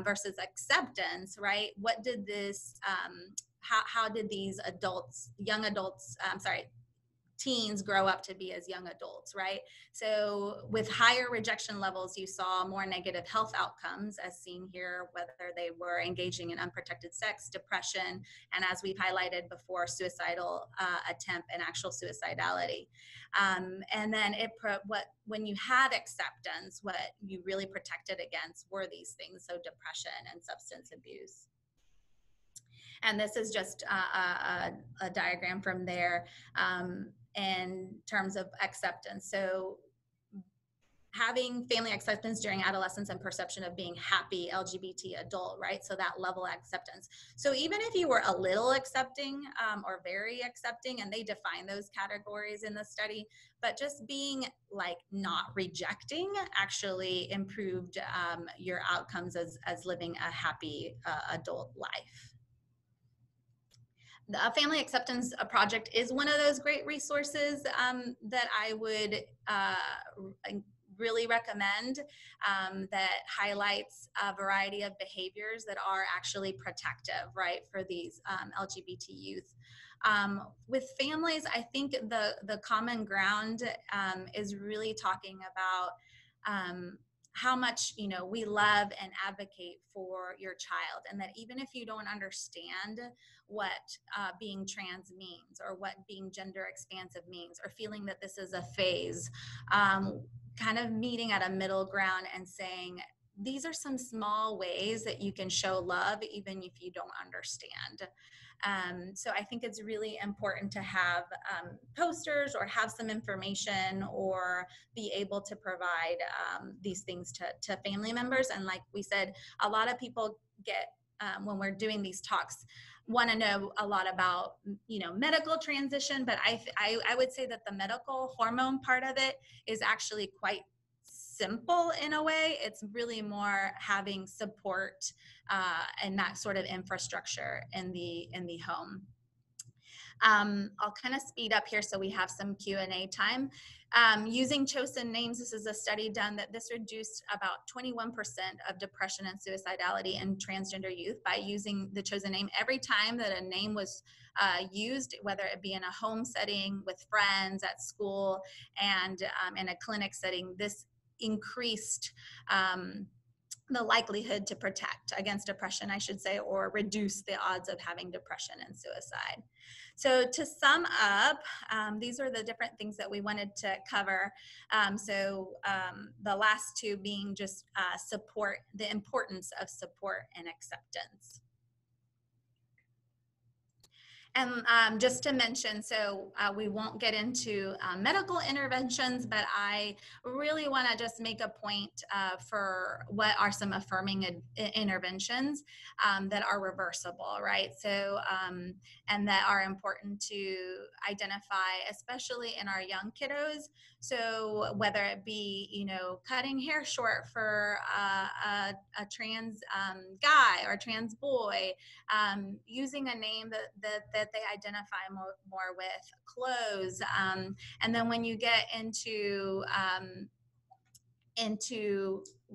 C: versus acceptance, right? What did this, how did these adults, young adults, teens grow up to be as young adults, right? So with higher rejection levels, you saw more negative health outcomes as seen here, whether they were engaging in unprotected sex, depression, and as we've highlighted before, suicidal attempt and actual suicidality. And then when you had acceptance, what you really protected against were these things, so depression and substance abuse. And this is just a diagram from there in terms of acceptance. So having family acceptance during adolescence and perception of being happy LGBT adult, right? So that level of acceptance. So even if you were a little accepting or very accepting, and they define those categories in the study, but just being like not rejecting actually improved your outcomes as living a happy adult life. The Family Acceptance Project is one of those great resources that I would really recommend, that highlights a variety of behaviors that are actually protective, right, for these LGBT youth. With families, I think the common ground is really talking about how much, you know, we love and advocate for your child, and that even if you don't understand what being trans means, or what being gender expansive means, or feeling that this is a phase, kind of meeting at a middle ground and saying, these are some small ways that you can show love even if you don't understand. So I think it's really important to have posters or have some information or be able to provide these things to family members. And like we said, a lot of people get, when we're doing these talks, want to know a lot about, you know, medical transition, but I would say that the medical hormone part of it is actually quite simple in a way. It's really more having support and that sort of infrastructure in the home. I'll kind of speed up here so we have some Q&A time. Using chosen names, this is a study done that this reduced about 21% of depression and suicidality in transgender youth by using the chosen name. Every time that a name was used, whether it be in a home setting, with friends, at school, and in a clinic setting, this increased the likelihood to protect against depression, I should say, or reduce the odds of having depression and suicide. So to sum up, these are the different things that we wanted to cover. The last two being just support, the importance of support and acceptance. And just to mention, so we won't get into medical interventions, but I really want to just make a point for what are some affirming interventions that are reversible, right? So, and that are important to identify, especially in our young kiddos. So whether it be, you know, cutting hair short for a trans guy or trans boy, using a name that they identify more with, clothes, and then when you get into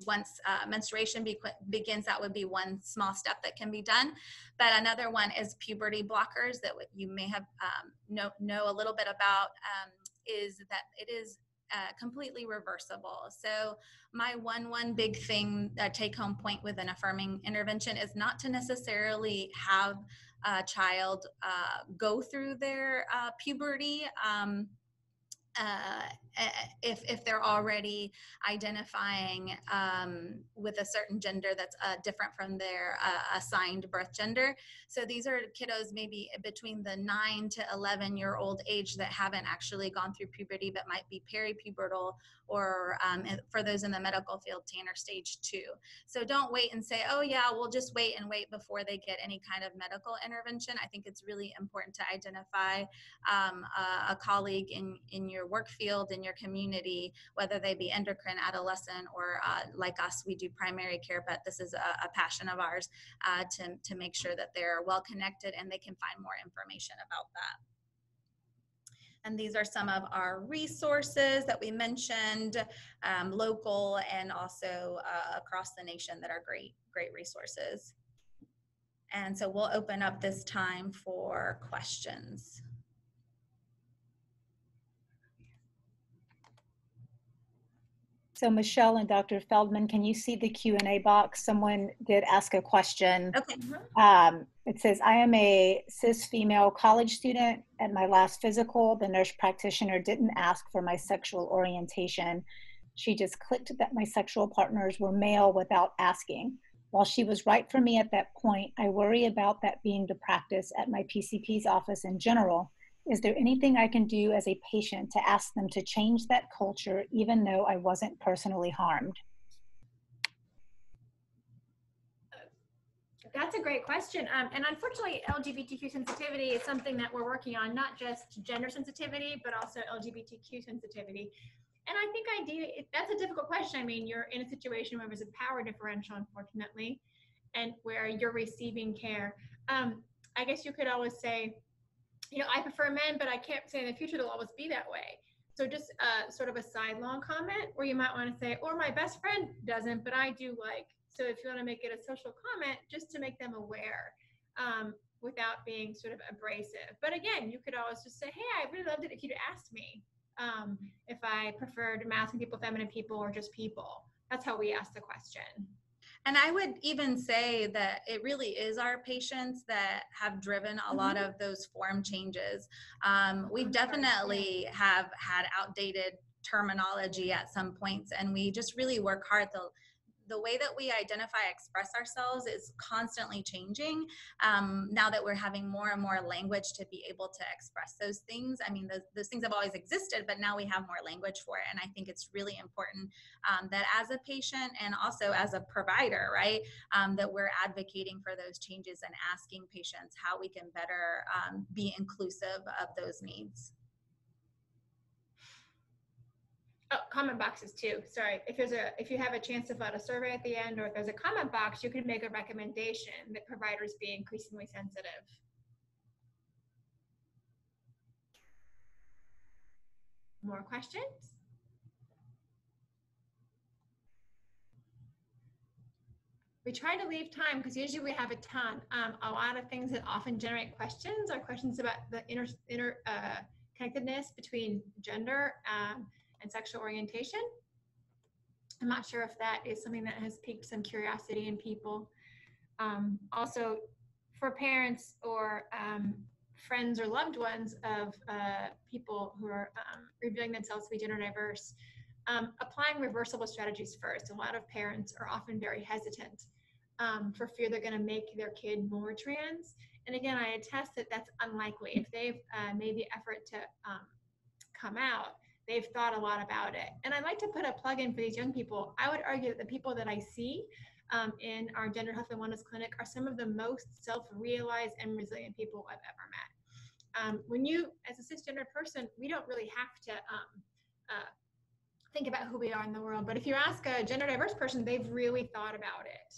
C: once menstruation begins, that would be one small step that can be done. But another one is puberty blockers that you may have know a little bit about, is that it is completely reversible. So my one big thing, take home point with an affirming intervention is not to necessarily have a child go through their puberty if they're already identifying with a certain gender that's different from their assigned birth gender. So these are kiddos maybe between the 9 to 11-year-old age that haven't actually gone through puberty but might be peripubertal or for those in the medical field, Tanner stage 2. So don't wait and say, oh yeah, we'll just wait and wait before they get any kind of medical intervention. I think it's really important to identify a colleague in your work field, in your community, whether they be endocrine, adolescent, or like us, we do primary care, but this is a passion of ours to make sure that they're well connected and they can find more information about that. And these are some of our resources that we mentioned, local and also across the nation, that are great resources. And so we'll open up this time for questions.
A: So Michelle and Dr. Feldmann, can you see the Q&A box? Someone did ask a question.
C: Okay.
A: It says, I am a cis female college student. At my last physical, the nurse practitioner didn't ask for my sexual orientation. She just clicked that my sexual partners were male without asking. While she was right for me at that point, I worry about that being the practice at my PCP's office in general. Is there anything I can do as a patient to ask them to change that culture, even though I wasn't personally harmed?
B: That's a great question. And unfortunately, LGBTQ sensitivity is something that we're working on, not just gender sensitivity, but also LGBTQ sensitivity. And I think that's a difficult question. I mean, you're in a situation where there's a power differential, unfortunately, and where you're receiving care. I guess you could always say, you know, I prefer men, but I can't say in the future it'll always be that way. So just sort of a sidelong comment where you might want to say, or my best friend doesn't, but I do like. So if you want to make it a social comment, just to make them aware without being sort of abrasive. But again, you could always just say, hey, I really loved it if you'd asked me if I preferred masculine people, feminine people, or just people. That's how we ask the question.
C: And I would even say that it really is our patients that have driven a lot of those form changes. We definitely have had outdated terminology at some points, and we just really work hard. The way that we identify, express ourselves is constantly changing. Now that we're having more and more language to be able to express those things. I mean, those things have always existed, but now we have more language for it. And I think it's really important that as a patient and also as a provider, right, that we're advocating for those changes and asking patients how we can better be inclusive of those needs.
B: Oh, comment boxes too. Sorry. If you have a chance to fill out a survey at the end, or if there's a comment box, you could make a recommendation that providers be increasingly sensitive. More questions? We try to leave time because usually we have a ton. A lot of things that often generate questions are questions about the connectedness between gender and sexual orientation. I'm not sure if that is something that has piqued some curiosity in people. Also, for parents or friends or loved ones of people who are revealing themselves to be gender diverse, applying reversible strategies first. A lot of parents are often very hesitant for fear they're going to make their kid more trans. And again, I attest that that's unlikely. If they've made the effort to come out, they've thought a lot about it. And I'd like to put a plug in for these young people. I would argue that the people that I see in our gender health and wellness clinic are some of the most self-realized and resilient people I've ever met. When you, as a cisgender person, we don't really have to think about who we are in the world. But if you ask a gender diverse person, they've really thought about it.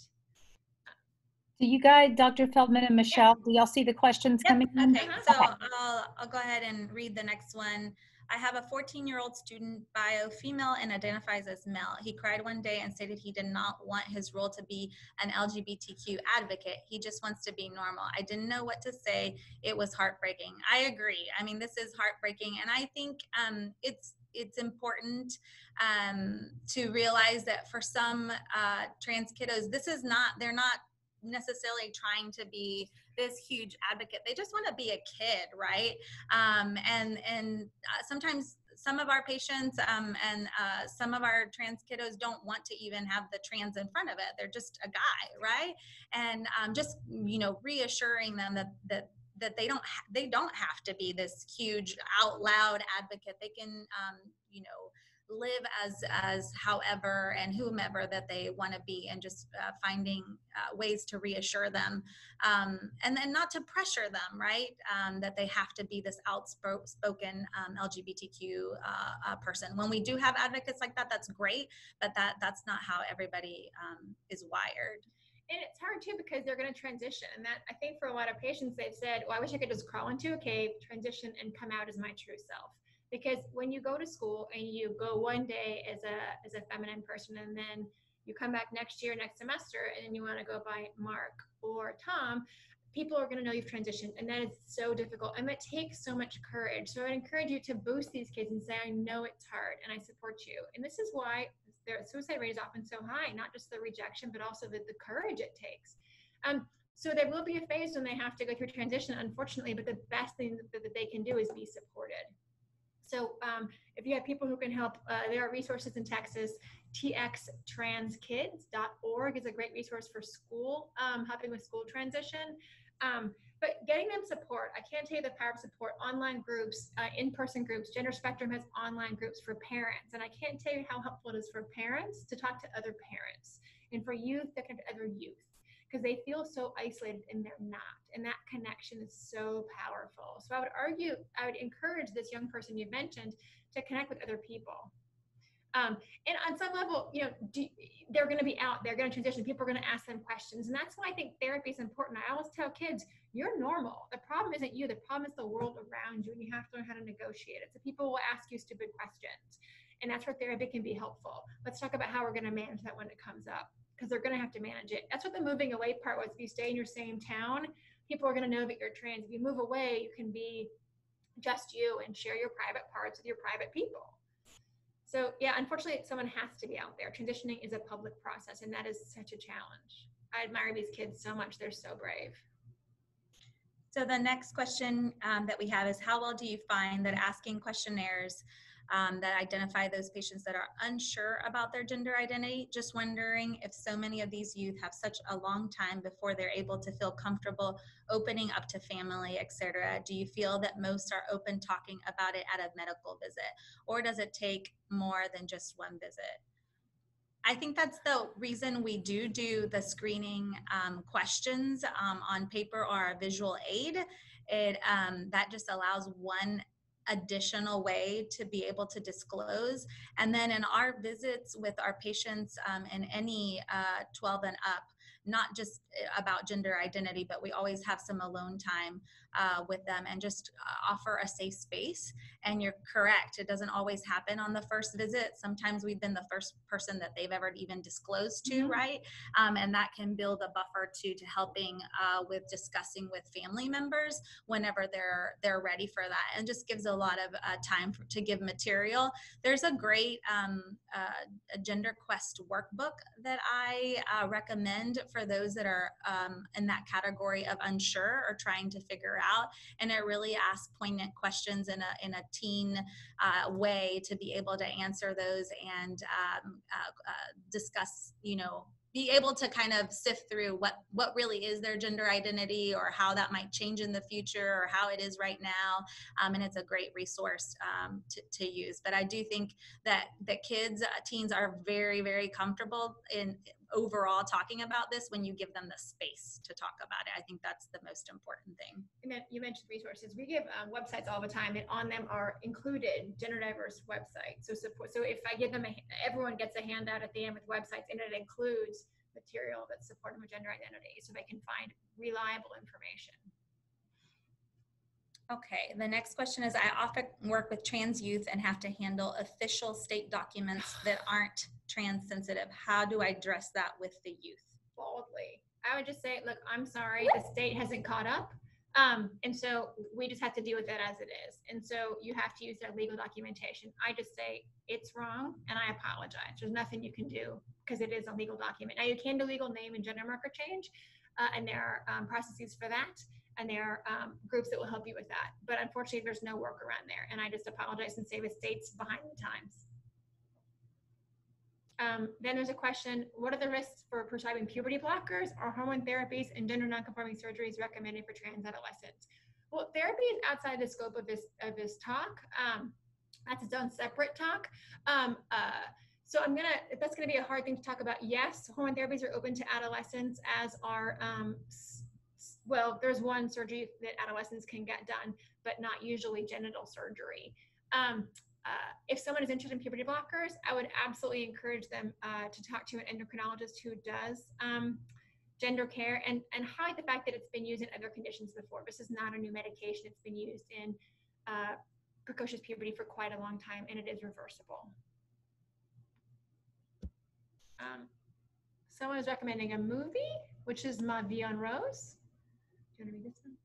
A: Do you guys, Dr. Feldmann and Michelle, do y'all see the questions coming in?
C: Okay, so I'll go ahead and read the next one. I have a 14-year-old student, bio female, and identifies as male. He cried one day and stated he did not want his role to be an LGBTQ advocate. He just wants to be normal. I didn't know what to say. It was heartbreaking. I agree. I mean, this is heartbreaking. And I think it's important to realize that for some trans kiddos, they're not necessarily trying to be this huge advocate. They just want to be a kid, right? And sometimes some of our patients and some of our trans kiddos don't want to even have the trans in front of it. They're just a guy, right? And just, you know, reassuring them that they don't have to be this huge out loud advocate. They can, you know, live as however and whomever that they want to be, and just finding ways to reassure them, and then not to pressure them, right? That they have to be this outspoken LGBTQ person. When we do have advocates like that, that's great, but that's not how everybody is wired.
B: And it's hard too, because they're going to transition. And that, I think for a lot of patients, they've said, well, I wish I could just crawl into a cave, transition, and come out as my true self. Because when you go to school and you go one day as a feminine person, and then you come back next semester, and then you want to go by Mark or Tom, people are going to know you've transitioned. And that is so difficult. And that takes so much courage. So I encourage you to boost these kids and say, I know it's hard and I support you. And this is why their suicide rate is often so high, not just the rejection, but also the courage it takes. So there will be a phase when they have to go through transition, unfortunately, but the best thing that they can do is be supported. So if you have people who can help, there are resources in Texas. txtranskids.org is a great resource for school, helping with school transition. But getting them support, I can't tell you the power of support. Online groups, in-person groups, Gender Spectrum has online groups for parents. And I can't tell you how helpful it is for parents to talk to other parents, and for youth to connect to other youth, because they feel so isolated and they're not. And that connection is so powerful. So I would encourage this young person you mentioned to connect with other people. And on some level, they're going to be out, they're going to transition, people are going to ask them questions. And that's why I think therapy is important. I always tell kids, you're normal. The problem isn't you, the problem is the world around you, and you have to learn how to negotiate it. So people will ask you stupid questions, and that's where therapy can be helpful. Let's talk about how we're going to manage that when it comes up, because they're going to have to manage it. That's what the moving away part was. If you stay in your same town, people are going to know that you're trans. If you move away, you can be just you and share your private parts with your private people. So yeah, unfortunately, someone has to be out there. Transitioning is a public process, and that is such a challenge. I admire these kids so much. They're so brave.
C: So the next question that we have is, how well do you find that asking questionnaires that identify those patients that are unsure about their gender identity? Just wondering if so many of these youth have such a long time before they're able to feel comfortable opening up to family, etc. Do you feel that most are open talking about it at a medical visit, or does it take more than just one visit? I think that's the reason we do the screening questions on paper or a visual aid. That just allows one additional way to be able to disclose. And then in our visits with our patients in any 12 and up, not just about gender identity, but we always have some alone time with them and just offer a safe space. And you're correct, it doesn't always happen on the first visit. Sometimes we've been the first person that they've ever even disclosed to, right? And that can build a buffer to helping with discussing with family members whenever they're ready for that, and just gives a lot of time to give material. There's a great a Gender Quest workbook that I recommend for those that are in that category of unsure or trying to figure out, and it really asks poignant questions in a teen way to be able to answer those and discuss, be able to kind of sift through what really is their gender identity, or how that might change in the future, or how it is right now. And it's a great resource to use. But I do think that kids, teens are very, very comfortable in overall talking about this when you give them the space to talk about it. I think that's the most important thing.
B: And then you mentioned resources. We give websites all the time, and on them are included gender diverse websites. So support. So if I give them everyone gets a handout at the end with websites, and it includes material that's supportive of gender identity, so they can find reliable information.
C: Okay, the next question is, I often work with trans youth and have to handle official state documents that aren't trans sensitive. How do I address that with the youth?
B: Boldly. I would just say, look, I'm sorry, the state hasn't caught up. And so we just have to deal with that as it is. And so you have to use their legal documentation. I just say it's wrong and I apologize. There's nothing you can do because it is a legal document. Now you can do legal name and gender marker change, and there are processes for that. And there are groups that will help you with that. But unfortunately, there's no workaround there. And I just apologize and say the state's behind the times. Then there's a question, what are the risks for prescribing puberty blockers or hormone therapies and gender nonconforming surgeries recommended for trans adolescents? Well, therapy is outside the scope of this talk. That's its own separate talk. So that's gonna be a hard thing to talk about. Yes, hormone therapies are open to adolescents, as are, well, there's one surgery that adolescents can get done, but not usually genital surgery. If someone is interested in puberty blockers, I would absolutely encourage them to talk to an endocrinologist who does gender care, and highlight the fact that it's been used in other conditions before. This is not a new medication. It's been used in precocious puberty for quite a long time, and it is reversible. Someone is recommending a movie, which is Ma Vie en Rose. Do you want to read this one?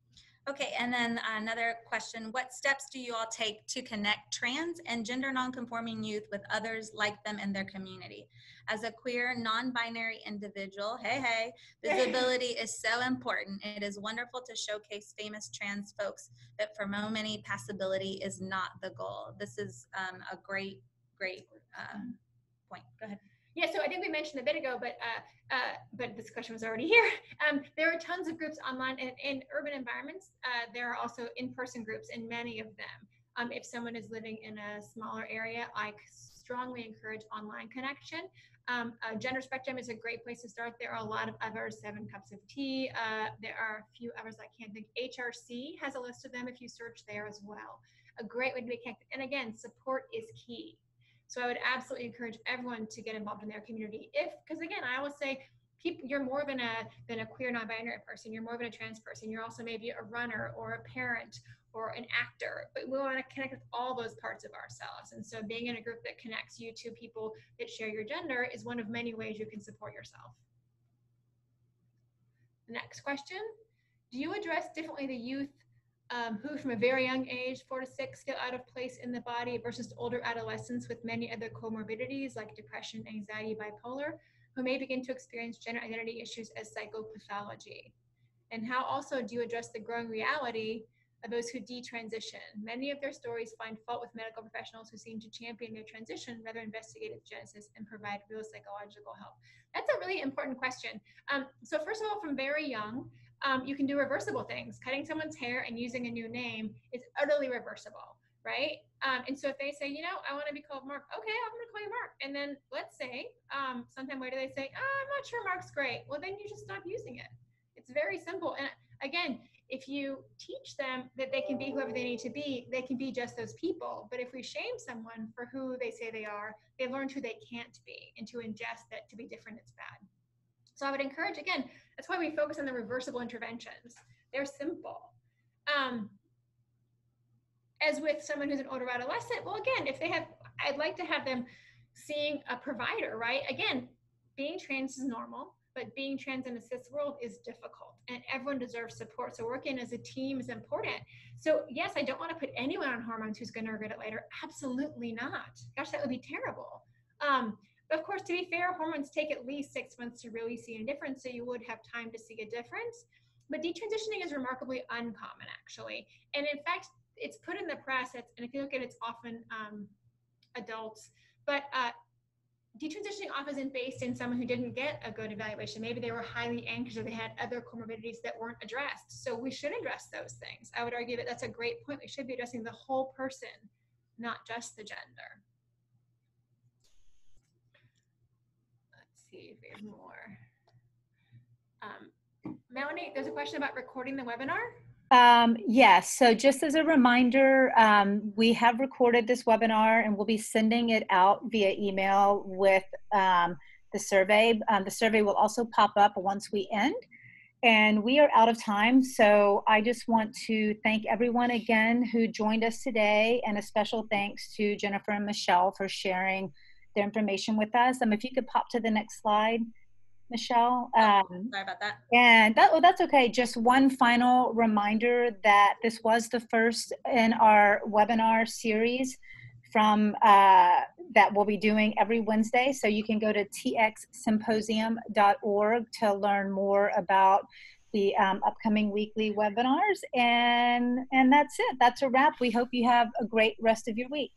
C: Okay, and then another question, what steps do you all take to connect trans and gender nonconforming youth with others like them in their community? As a queer, non-binary individual, hey, visibility is so important. It is wonderful to showcase famous trans folks, but for many, passability is not the goal. This is a great point. Go ahead.
B: Yeah, so I think we mentioned a bit ago, but this question was already here. There are tons of groups online, and in urban environments, there are also in-person groups in many of them. If someone is living in a smaller area, I strongly encourage online connection. Gender Spectrum is a great place to start. There are a lot of others, 7 Cups of Tea. There are a few others I can't think. HRC has a list of them if you search there as well. A great way to be connected. And again, support is key. So I would absolutely encourage everyone to get involved in their community. Because again, I always say, you're more than a queer non-binary person. You're more than a trans person. You're also maybe a runner or a parent or an actor. But we want to connect with all those parts of ourselves. And so being in a group that connects you to people that share your gender is one of many ways you can support yourself. The next question, do you address differently the youth who from a very young age, 4 to 6, feel out of place in the body versus older adolescents with many other comorbidities like depression, anxiety, bipolar, who may begin to experience gender identity issues as psychopathology? And how also do you address the growing reality of those who detransition? Many of their stories find fault with medical professionals who seem to champion their transition rather than investigate its genesis and provide real psychological help. That's a really important question. So first of all, from very young, you can do reversible things. Cutting someone's hair and using a new name is utterly reversible, right? And so if they say, I want to be called Mark, okay, I'm going to call you Mark. And then let's say sometime later they say, I'm not sure Mark's great. Well, then you just stop using it. It's very simple. And again, if you teach them that they can be whoever they need to be, they can be just those people. But if we shame someone for who they say they are, they've learned who they can't be, and to ingest that to be different, it's bad. So I would encourage, again, that's why we focus on the reversible interventions. They're simple. As with someone who's an older adolescent, well, again, I'd like to have them seeing a provider, right? Again, being trans is normal, but being trans in the cis world is difficult, and everyone deserves support. So working as a team is important. So yes, I don't want to put anyone on hormones who's going to regret it later. Absolutely not. Gosh, that would be terrible. But of course, to be fair, hormones take at least 6 months to really see a difference, so you would have time to see a difference. But detransitioning is remarkably uncommon, actually. And in fact, it's put in the press, and if you look at it, it's often adults. But detransitioning often isn't based in someone who didn't get a good evaluation. Maybe they were highly anxious or they had other comorbidities that weren't addressed. So we should address those things. I would argue that that's a great point. We should be addressing the whole person, not just the gender. See if we have more. Melanie, there's a question about recording the webinar.
A: Yes, so just as a reminder, we have recorded this webinar and we'll be sending it out via email with the survey. The survey will also pop up once we end. And we are out of time, so I just want to thank everyone again who joined us today, and a special thanks to Jennifer and Michelle for sharing their information with us. If you could pop to the next slide, Michelle.
C: Sorry about that.
A: And that's okay. Just one final reminder that this was the first in our webinar series from that we'll be doing every Wednesday. So you can go to txsymposium.org to learn more about the upcoming weekly webinars. And that's it. That's a wrap. We hope you have a great rest of your week.